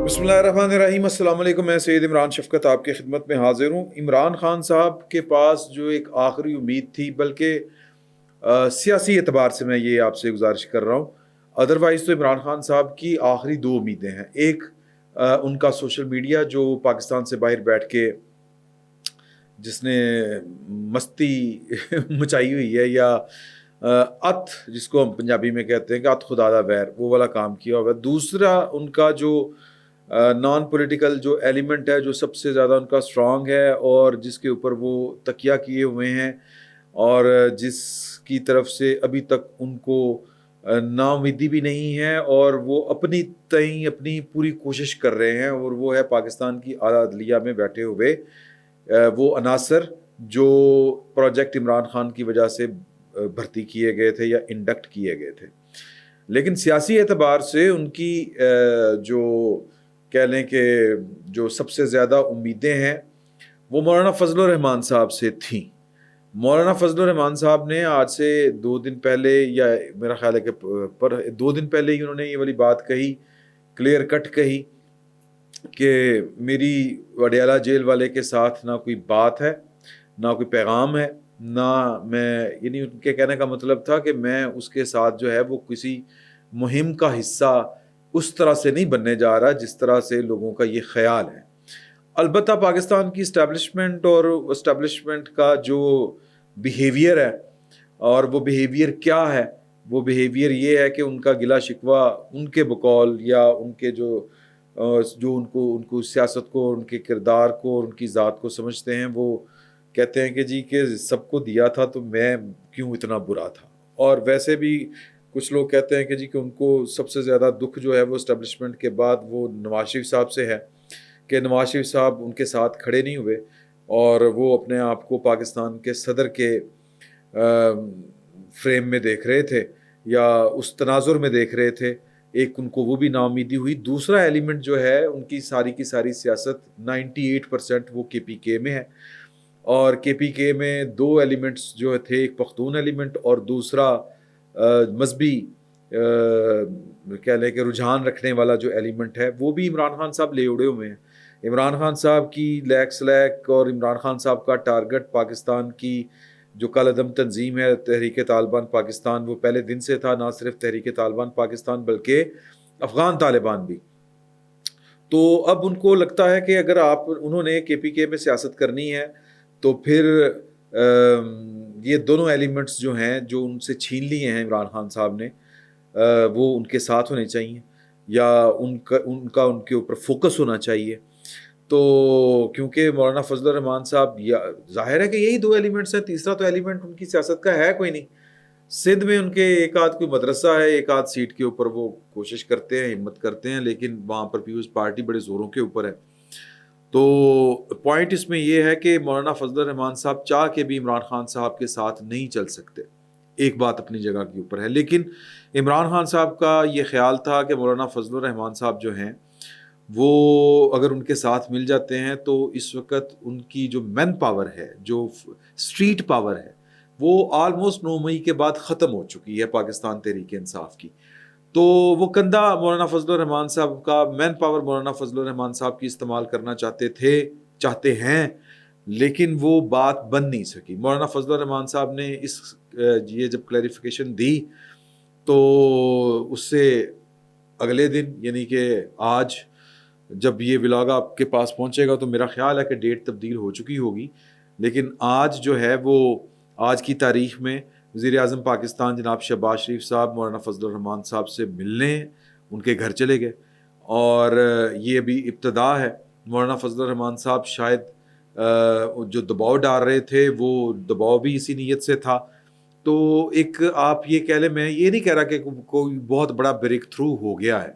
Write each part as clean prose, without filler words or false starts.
بسم اللہ الرحمن الرحیم. السلام علیکم. میں سید عمران شفقت آپ کی خدمت میں حاضر ہوں. عمران خان صاحب کے پاس جو ایک آخری امید تھی، بلکہ سیاسی اعتبار سے میں یہ آپ سے گزارش کر رہا ہوں، ادروائز تو عمران خان صاحب کی آخری دو امیدیں ہیں. ایک ان کا سوشل میڈیا جو پاکستان سے باہر بیٹھ کے جس نے مستی مچائی ہوئی ہے، یا ات جس کو ہم پنجابی میں کہتے ہیں کہ ات خدا دا ویر، وہ والا کام کیا ہوا ہے. دوسرا ان کا جو نان پولیٹیکل جو ایلیمنٹ ہے، جو سب سے زیادہ ان کا اسٹرانگ ہے اور جس کے اوپر وہ تکیہ کیے ہوئے ہیں، اور جس کی طرف سے ابھی تک ان کو نا امیدی بھی نہیں ہے، اور وہ اپنی تئیں اپنی پوری کوشش کر رہے ہیں، اور وہ ہے پاکستان کی اعلیٰ عدلیہ میں بیٹھے ہوئے وہ عناصر جو پروجیکٹ عمران خان کی وجہ سے بھرتی کیے گئے تھے یا انڈکٹ کیے گئے تھے. لیکن سیاسی اعتبار سے ان کی جو کہہ لیں کہ جو سب سے زیادہ امیدیں ہیں وہ مولانا فضل الرحمان صاحب سے تھیں. مولانا فضل الرحمان صاحب نے آج سے 2 دن پہلے، یا میرا خیال ہے کہ 2 دن پہلے ہی انہوں نے یہ والی بات کہی، کلیئر کٹ کہی کہ میری وڈیالہ جیل والے کے ساتھ نہ کوئی بات ہے، نہ کوئی پیغام ہے، نہ میں، یعنی ان کے کہنے کا مطلب تھا کہ میں اس کے ساتھ جو ہے وہ کسی مہم کا حصہ اس طرح سے نہیں بننے جا رہا جس طرح سے لوگوں کا یہ خیال ہے. البتہ پاکستان کی اسٹیبلشمنٹ اور اسٹیبلشمنٹ کا جو بیہیویئر ہے، اور وہ بیہیویئر کیا ہے، وہ بیہیویئر یہ ہے کہ ان کا گلہ شکوہ ان کے بقول، یا ان کے جو ان کو سیاست کو، ان کے کردار کو اور ان کی ذات کو سمجھتے ہیں، وہ کہتے ہیں کہ جی کہ سب کو دیا تھا تو میں کیوں اتنا برا تھا. اور ویسے بھی کچھ لوگ کہتے ہیں کہ جی کہ ان کو سب سے زیادہ دکھ جو ہے وہ اسٹیبلشمنٹ کے بعد وہ نواز شریف صاحب سے ہے، کہ نواز شریف صاحب ان کے ساتھ کھڑے نہیں ہوئے، اور وہ اپنے آپ کو پاکستان کے صدر کے فریم میں دیکھ رہے تھے، یا اس تناظر میں دیکھ رہے تھے. ایک ان کو وہ بھی نا امیدی ہوئی. دوسرا ایلیمنٹ جو ہے ان کی ساری سیاست 98% وہ کے پی کے میں ہے، اور کے پی کے میں 2 ایلیمنٹس جو تھے، ایک پختون ایلیمنٹ اور دوسرا مذہبی کہہ لیں کہ رجحان رکھنے والا جو ایلیمنٹ ہے، وہ بھی عمران خان صاحب لے اڑے ہوئے ہیں. عمران خان صاحب کی لیک سلیک اور عمران خان صاحب کا ٹارگٹ پاکستان کی جو کل عدم تنظیم ہے تحریک طالبان پاکستان، وہ پہلے دن سے تھا. نہ صرف تحریک طالبان پاکستان بلکہ افغان طالبان بھی. تو اب ان کو لگتا ہے کہ اگر انہوں نے کے پی کے میں سیاست کرنی ہے تو پھر یہ دونوں ایلیمنٹس جو ہیں جو ان سے چھین لیے ہیں عمران خان صاحب نے، وہ ان کے ساتھ ہونے چاہیے، یا ان کا ان کے اوپر فوکس ہونا چاہیے. تو کیونکہ مولانا فضل الرحمان صاحب، ظاہر ہے کہ یہی 2 ایلیمنٹس ہیں، تیسرا تو ایلیمنٹ ان کی سیاست کا ہے کوئی نہیں. سندھ میں ان کے ایک آدھ کوئی مدرسہ ہے، ایک آدھ سیٹ کے اوپر وہ کوشش کرتے ہیں، ہمت کرتے ہیں، لیکن وہاں پر پیپلز پارٹی بڑے زوروں کے اوپر ہے. تو پوائنٹ اس میں یہ ہے کہ مولانا فضل الرحمان صاحب چاہ کے بھی عمران خان صاحب کے ساتھ نہیں چل سکتے. ایک بات اپنی جگہ کے اوپر ہے، لیکن عمران خان صاحب کا یہ خیال تھا کہ مولانا فضل الرحمان صاحب جو ہیں وہ اگر ان کے ساتھ مل جاتے ہیں تو اس وقت ان کی جو مین پاور ہے، جو اسٹریٹ پاور ہے، وہ آلموسٹ 9 مئی کے بعد ختم ہو چکی ہے پاکستان تحریک انصاف کی. تو وہ کندھا مولانا فضل الرحمان صاحب کا، مین پاور مولانا فضل الرحمان صاحب کی استعمال کرنا چاہتے ہیں، لیکن وہ بات بن نہیں سکی. مولانا فضل الرحمان صاحب نے یہ جب کلیریفیکیشن دی تو اس سے اگلے دن، یعنی کہ آج جب یہ ولاگ آپ کے پاس پہنچے گا تو میرا خیال ہے کہ ڈیٹ تبدیل ہو چکی ہوگی، لیکن آج جو ہے وہ آج کی تاریخ میں وزیر اعظم پاکستان جناب شہباز شریف صاحب مولانا فضل الرحمان صاحب سے ملنے ان کے گھر چلے گئے، اور یہ ابھی ابتدا ہے. مولانا فضل الرحمان صاحب شاید جو دباؤ ڈال رہے تھے وہ دباؤ بھی اسی نیت سے تھا. تو ایک آپ یہ کہہ لیں، میں یہ نہیں کہہ رہا کہ کوئی بہت بڑا بریک تھرو ہو گیا ہے،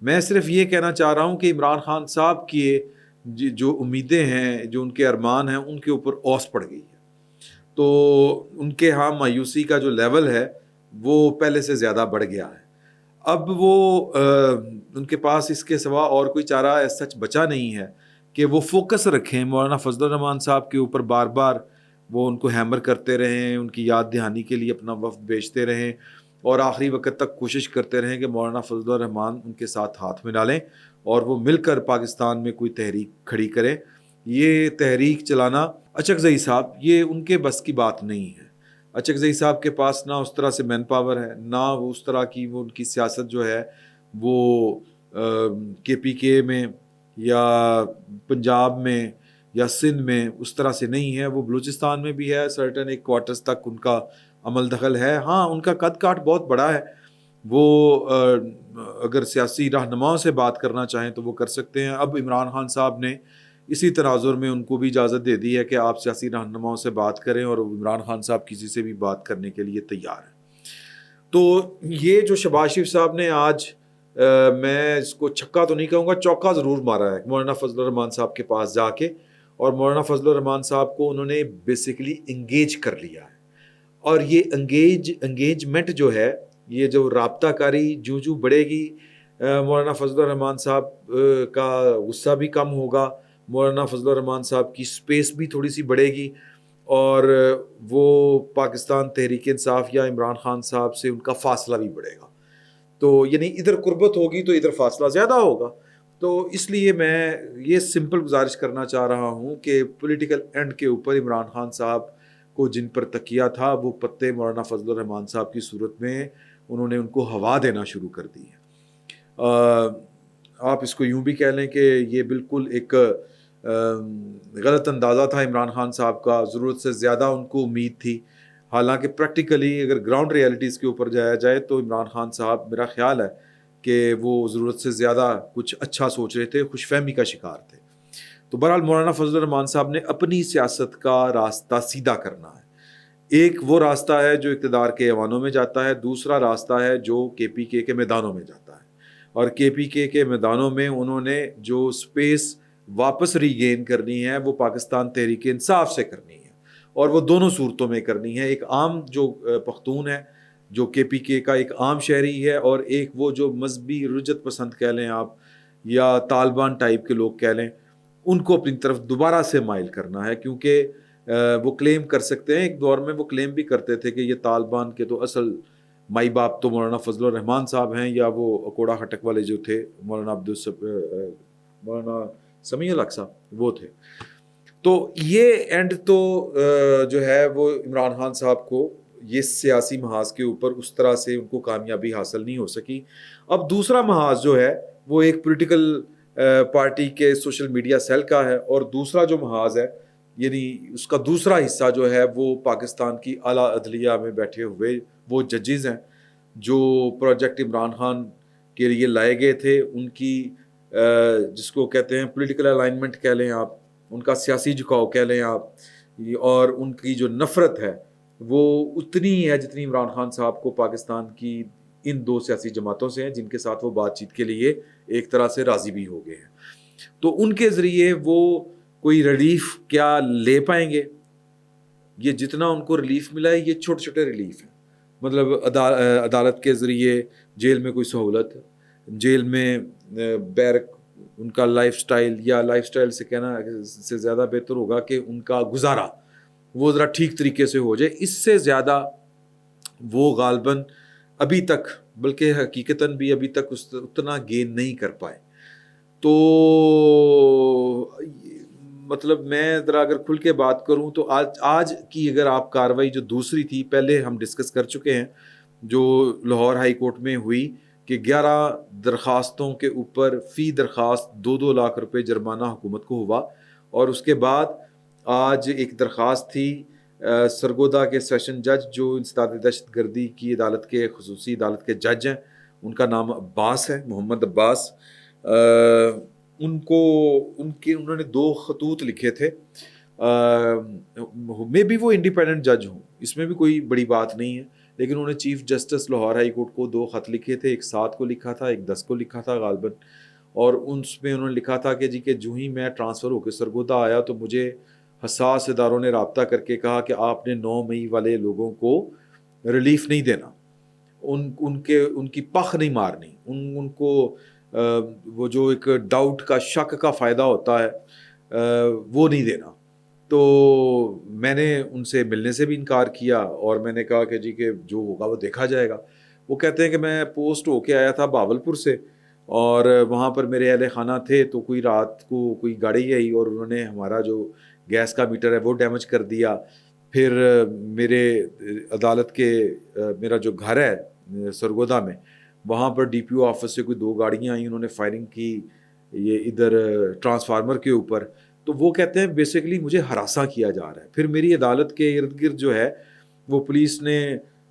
میں صرف یہ کہنا چاہ رہا ہوں کہ عمران خان صاحب کی جو امیدیں ہیں، جو ان کے ارمان ہیں، ان کے اوپر اوس پڑ گئی ہے. تو ان کے ہاں مایوسی کا جو لیول ہے وہ پہلے سے زیادہ بڑھ گیا ہے. اب وہ ان کے پاس اس کے سوا اور کوئی چارہ سچ بچا نہیں ہے کہ وہ فوکس رکھیں مولانا فضل الرحمان صاحب کے اوپر، بار بار وہ ان کو ہیمر کرتے رہیں، ان کی یاد دہانی کے لیے اپنا وفد بھیجتے رہیں، اور آخری وقت تک کوشش کرتے رہیں کہ مولانا فضل الرحمان ان کے ساتھ ہاتھ میں ڈالیں اور وہ مل کر پاکستان میں کوئی تحریک کھڑی کریں. یہ تحریک چلانا اچکزئی صاحب یہ ان کے بس کی بات نہیں ہے. اچکزئی صاحب کے پاس نہ اس طرح سے مین پاور ہے، نہ وہ اس طرح کی وہ ان کی سیاست جو ہے وہ کے پی کے میں یا پنجاب میں یا سندھ میں اس طرح سے نہیں ہے. وہ بلوچستان میں بھی ہے، سرٹن ایک کوارٹرز تک ان کا عمل دخل ہے. ہاں ان کا قد کاٹ بہت بڑا ہے، وہ اگر سیاسی رہنماؤں سے بات کرنا چاہیں تو وہ کر سکتے ہیں. اب عمران خان صاحب نے اسی تناظر میں ان کو بھی اجازت دے دی ہے کہ آپ سیاسی رہنماؤں سے بات کریں، اور عمران خان صاحب کسی سے بھی بات کرنے کے لیے تیار ہیں. تو یہ جو شہباز شریف صاحب نے آج میں اس کو چھکا تو نہیں کہوں گا، چوکا ضرور مارا ہے مولانا فضل الرحمان صاحب کے پاس جا کے، اور مولانا فضل الرحمان صاحب کو انہوں نے بیسیکلی انگیج کر لیا ہے. اور یہ انگیجمنٹ جو ہے، یہ جو رابطہ کاری جو بڑھے گی، مولانا فضل الرحمان صاحب کا غصہ بھی کم ہوگا، مولانا فضل الرحمان صاحب کی سپیس بھی تھوڑی سی بڑھے گی، اور وہ پاکستان تحریک انصاف یا عمران خان صاحب سے ان کا فاصلہ بھی بڑھے گا. تو یعنی ادھر قربت ہوگی تو ادھر فاصلہ زیادہ ہوگا. تو اس لیے میں یہ سمپل گزارش کرنا چاہ رہا ہوں کہ پولیٹیکل اینڈ کے اوپر عمران خان صاحب کو جن پر تکیہ تھا وہ پتے مولانا فضل الرحمان صاحب کی صورت میں انہوں نے ان کو ہوا دینا شروع کر دی ہے. آپ اس کو یوں بھی کہہ لیں کہ یہ بالکل ایک غلط اندازہ تھا عمران خان صاحب کا، ضرورت سے زیادہ ان کو امید تھی. حالانکہ پریکٹیکلی اگر گراؤنڈ ریالٹیز کے اوپر جایا جائے تو عمران خان صاحب میرا خیال ہے کہ وہ ضرورت سے زیادہ کچھ اچھا سوچ رہے تھے، خوش فہمی کا شکار تھے. تو بہرحال مولانا فضل الرحمان صاحب نے اپنی سیاست کا راستہ سیدھا کرنا ہے. ایک وہ راستہ ہے جو اقتدار کے ایوانوں میں جاتا ہے، دوسرا راستہ ہے جو کے پی کے میدانوں میں جاتا ہے. اور کے پی کے میدانوں میں انہوں نے جو سپیس واپس ری گین کرنی ہے وہ پاکستان تحریک انصاف سے کرنی ہے، اور وہ دونوں صورتوں میں کرنی ہے. ایک عام جو پختون ہے جو کے پی کے کا ایک عام شہری ہے، اور ایک وہ جو مذہبی رجت پسند کہہ لیں آپ یا طالبان ٹائپ کے لوگ کہہ لیں، ان کو اپنی طرف دوبارہ سے مائل کرنا ہے. کیونکہ وہ کلیم کر سکتے ہیں، ایک دور میں وہ کلیم بھی کرتے تھے کہ یہ طالبان کے تو اصل مائی باپ تو مولانا فضل الرحمان صاحب ہیں، یا وہ اکوڑا ہٹک والے جو تھے مولانا سمیع الحق صاحب وہ تھے. تو یہ اینڈ تو جو ہے وہ عمران خان صاحب کو یہ سیاسی محاذ کے اوپر اس طرح سے ان کو کامیابی حاصل نہیں ہو سکی. اب دوسرا محاذ جو ہے وہ ایک پولیٹیکل پارٹی کے سوشل میڈیا سیل کا ہے، اور دوسرا جو محاذ ہے یعنی اس کا دوسرا حصہ جو ہے وہ پاکستان کی اعلیٰ عدلیہ میں بیٹھے ہوئے وہ ججز ہیں جو پروجیکٹ عمران خان کے لیے لائے گئے تھے. ان کی جس کو کہتے ہیں پولیٹیکل الائنمنٹ کہہ لیں آپ، ان کا سیاسی جھکاؤ کہہ لیں آپ، اور ان کی جو نفرت ہے وہ اتنی ہے جتنی عمران خان صاحب کو پاکستان کی ان دو سیاسی جماعتوں سے ہیں جن کے ساتھ وہ بات چیت کے لیے ایک طرح سے راضی بھی ہو گئے ہیں. تو ان کے ذریعے وہ کوئی ریلیف کیا لے پائیں گے؟ یہ جتنا ان کو ریلیف ملا ہے یہ چھوٹے چھوٹے ریلیف ہیں. مطلب عدالت کے ذریعے جیل میں کوئی سہولت، جیل میں بیرک ان کا لائف سٹائل، یا لائف سٹائل سے کہنا سے زیادہ بہتر ہوگا کہ ان کا گزارا وہ ذرا ٹھیک طریقے سے ہو جائے. اس سے زیادہ وہ غالباً ابھی تک، بلکہ حقیقتاً بھی ابھی تک اتنا گین نہیں کر پائے. تو مطلب میں ذرا اگر کھل کے بات کروں تو آج کی اگر آپ کاروائی جو دوسری تھی، پہلے ہم ڈسکس کر چکے ہیں جو لاہور ہائی کورٹ میں ہوئی کہ 11 درخواستوں کے اوپر فی درخواست 2 لاکھ روپے جرمانہ حکومت کو ہوا. اور اس کے بعد آج ایک درخواست تھی سرگودا کے سیشن جج جو انسداد دہشت گردی کی عدالت کے خصوصی عدالت کے جج ہیں، ان کا نام عباس ہے، محمد عباس. انہوں نے 2 خطوط لکھے تھے. میں بھی وہ انڈیپینڈنٹ جج ہوں، اس میں بھی کوئی بڑی بات نہیں ہے، لیکن انہوں نے chief justice Lahore high court کو 2 خط لکھے تھے. ایک 7 کو لکھا تھا، ایک 10 کو لکھا تھا غالباً. اور اس میں انہوں نے لکھا تھا کہ جی کہ جو ہی میں ٹرانسفر ہو کے سرگودا آیا تو مجھے حساس اداروں نے رابطہ کر کے کہا کہ آپ نے 9 مئی والے لوگوں کو ریلیف نہیں دینا، ان کی پخ نہیں مارنی، ان کو وہ جو ایک ڈاؤٹ کا، شک کا فائدہ ہوتا ہے وہ نہیں دینا. تو میں نے ان سے ملنے سے بھی انکار کیا، اور میں نے کہا کہ جی کہ جو ہوگا وہ دیکھا جائے گا. وہ کہتے ہیں کہ میں پوسٹ ہو کے آیا تھا بہاولپور سے، اور وہاں پر میرے اہل خانہ تھے، تو کوئی رات کو کوئی گاڑی آئی اور انہوں نے ہمارا جو گیس کا میٹر ہے وہ ڈیمیج کر دیا. پھر میرے عدالت کے میرا جو گھر ہے سرگودا میں، وہاں پر ڈی پی او آفس سے کوئی 2 گاڑیاں آئیں، انہوں نے فائرنگ کی یہ ادھر ٹرانسفارمر کے اوپر. تو وہ کہتے ہیں بیسیکلی مجھے ہراساں کیا جا رہا ہے. پھر میری عدالت کے ارد گرد جو ہے وہ پولیس نے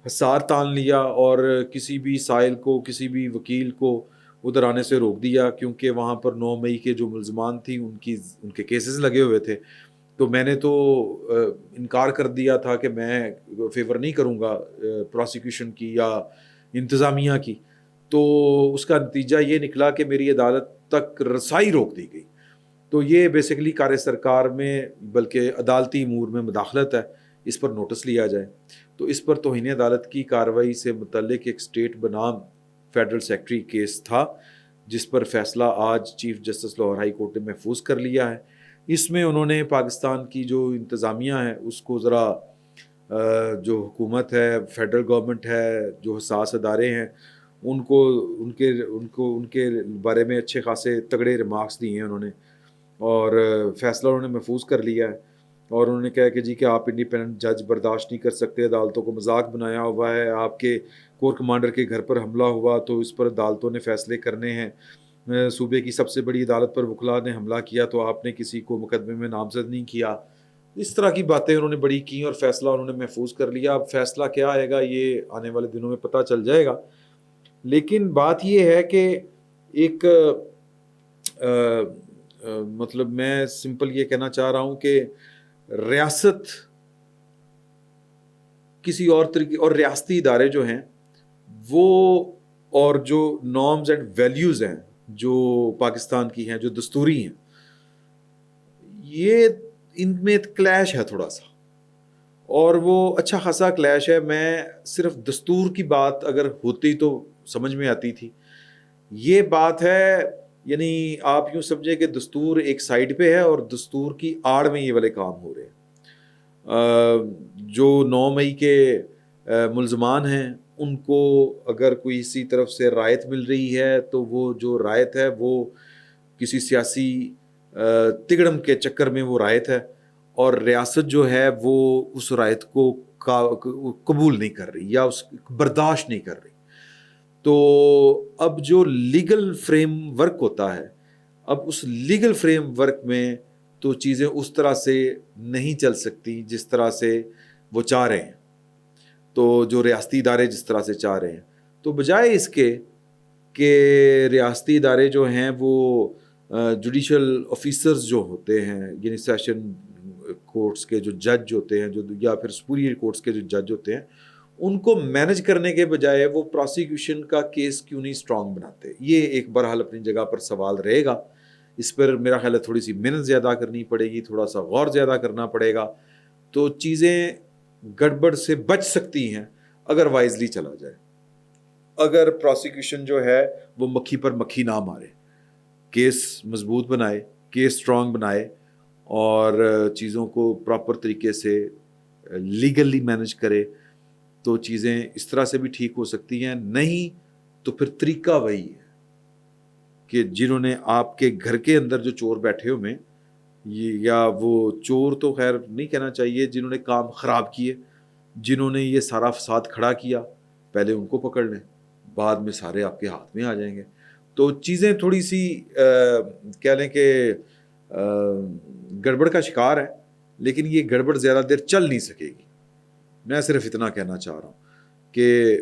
حصار تان لیا اور کسی بھی سائل کو، کسی بھی وکیل کو ادھر آنے سے روک دیا، کیونکہ وہاں پر 9 مئی کے جو ملزمان تھیں ان کے کیسز لگے ہوئے تھے. تو میں نے تو انکار کر دیا تھا کہ میں فیور نہیں کروں گا پروسیکیوشن کی یا انتظامیہ کی. تو اس کا نتیجہ یہ نکلا کہ میری عدالت تک رسائی روک دی گئی. تو یہ بیسیکلی کار سرکار میں بلکہ عدالتی امور میں مداخلت ہے، اس پر نوٹس لیا جائے. تو اس پر توہین عدالت کی کارروائی سے متعلق ایک اسٹیٹ بنام فیڈرل سیکرٹری کیس تھا، جس پر فیصلہ آج chief justice Lahore high court نے محفوظ کر لیا ہے. اس میں انہوں نے پاکستان کی جو انتظامیہ ہے اس کو ذرا جو حکومت ہے، فیڈرل گورنمنٹ ہے، جو حساس ادارے ہیں، ان کے بارے میں اچھے خاصے تگڑے ریمارکس دیے ہیں انہوں نے، اور فیصلہ انہوں نے محفوظ کر لیا ہے. اور انہوں نے کہا کہ جی کہ آپ انڈیپینڈنٹ جج برداشت نہیں کر سکتے، عدالتوں کو مذاق بنایا ہوا ہے، آپ کے کور کمانڈر کے گھر پر حملہ ہوا تو اس پر عدالتوں نے فیصلے کرنے ہیں، صوبے کی سب سے بڑی عدالت پر وکلاء نے حملہ کیا تو آپ نے کسی کو مقدمے میں نامزد نہیں کیا. اس طرح کی باتیں انہوں نے بڑی کی اور فیصلہ انہوں نے محفوظ کر لیا. اب فیصلہ کیا آئے گا یہ آنے والے دنوں میں پتہ چل جائے گا. لیکن بات یہ ہے کہ ایک مطلب میں سمپل یہ کہنا چاہ رہا ہوں کہ ریاست کسی اور طریقے، اور ریاستی ادارے جو ہیں وہ، اور جو نارمز اینڈ ویلیوز ہیں جو پاکستان کی ہیں، جو دستوری ہیں، یہ ان میں کلیش ہے تھوڑا سا، اور وہ اچھا خاصا کلیش ہے. میں صرف دستور کی بات اگر ہوتی تو سمجھ میں آتی تھی. یہ بات ہے، یعنی آپ یوں سمجھے کہ دستور ایک سائڈ پہ ہے اور دستور کی آڑ میں یہ والے کام ہو رہے ہیں. جو 9 مئی کے ملزمان ہیں ان کو اگر کوئی اسی طرف سے رعایت مل رہی ہے تو وہ جو رعایت ہے وہ کسی سیاسی تگڑم کے چکر میں وہ رعایت ہے، اور ریاست جو ہے وہ اس رعایت کو قبول نہیں کر رہی یا اس برداشت نہیں کر رہی. تو اب جو لیگل فریم ورک ہوتا ہے، اب اس لیگل فریم ورک میں تو چیزیں اس طرح سے نہیں چل سکتی جس طرح سے وہ چاہ رہے ہیں، تو جو ریاستی ادارے جس طرح سے چاہ رہے ہیں. تو بجائے اس کے کہ ریاستی ادارے جو ہیں وہ جوڈیشل آفیسرز جو ہوتے ہیں، یعنی سیشن کورٹس کے جو جج ہوتے ہیں، جو یا پھر سپیریئر کورٹس کے جو جج ہوتے ہیں، ان کو مینج کرنے کے بجائے وہ پروسیکیوشن کا کیس کیوں نہیں اسٹرانگ بناتے. یہ ایک بہرحال اپنی جگہ پر سوال رہے گا. اس پر میرا خیال ہے تھوڑی سی محنت زیادہ کرنی پڑے گی، تھوڑا سا غور زیادہ کرنا پڑے گا، تو چیزیں گڑبڑ سے بچ سکتی ہیں اگر وائزلی چلا جائے، اگر پروسیکیوشن جو ہے وہ مکھی پر مکھی نہ مارے، کیس مضبوط بنائے، کیس اسٹرانگ بنائے، اور چیزوں کو پراپر طریقے سے لیگلی مینج کرے، تو چیزیں اس طرح سے بھی ٹھیک ہو سکتی ہیں. نہیں تو پھر طریقہ وہی ہے کہ جنہوں نے آپ کے گھر کے اندر جو چور بیٹھے ہوئے، یا وہ چور تو خیر نہیں کہنا چاہیے، جنہوں نے کام خراب کیے، جنہوں نے یہ سارا فساد کھڑا کیا، پہلے ان کو پکڑ لیں، بعد میں سارے آپ کے ہاتھ میں آ جائیں گے. تو چیزیں تھوڑی سی کہہ لیں کہ گڑبڑ کا شکار ہے، لیکن یہ گڑبڑ زیادہ دیر چل نہیں سکے گی. میں صرف اتنا کہنا چاہ رہا ہوں کہ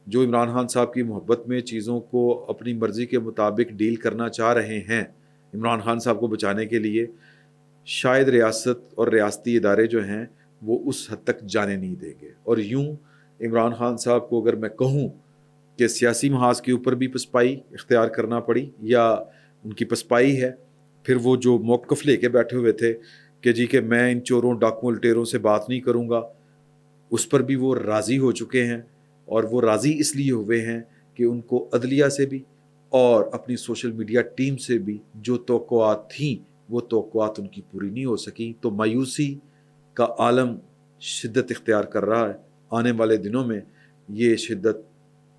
جو عمران خان صاحب کی محبت میں چیزوں کو اپنی مرضی کے مطابق ڈیل کرنا چاہ رہے ہیں عمران خان صاحب کو بچانے کے لیے، شاید ریاست اور ریاستی ادارے جو ہیں وہ اس حد تک جانے نہیں دیں گے. اور یوں عمران خان صاحب کو اگر میں کہوں کہ سیاسی محاذ کے اوپر بھی پسپائی اختیار کرنا پڑی یا ان کی پسپائی ہے، پھر وہ جو موقف لے کے بیٹھے ہوئے تھے کہ جی کہ میں ان چوروں ڈاکوؤں لٹیروں سے بات نہیں کروں گا، اس پر بھی وہ راضی ہو چکے ہیں. اور وہ راضی اس لیے ہوئے ہیں کہ ان کو عدلیہ سے بھی اور اپنی سوشل میڈیا ٹیم سے بھی جو توقعات تھیں وہ توقعات ان کی پوری نہیں ہو سکیں. تو مایوسی کا عالم شدت اختیار کر رہا ہے. آنے والے دنوں میں یہ شدت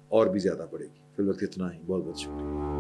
اور بھی زیادہ بڑھے گی. فی الوقت اتنا ہی. بہت بہت شکریہ.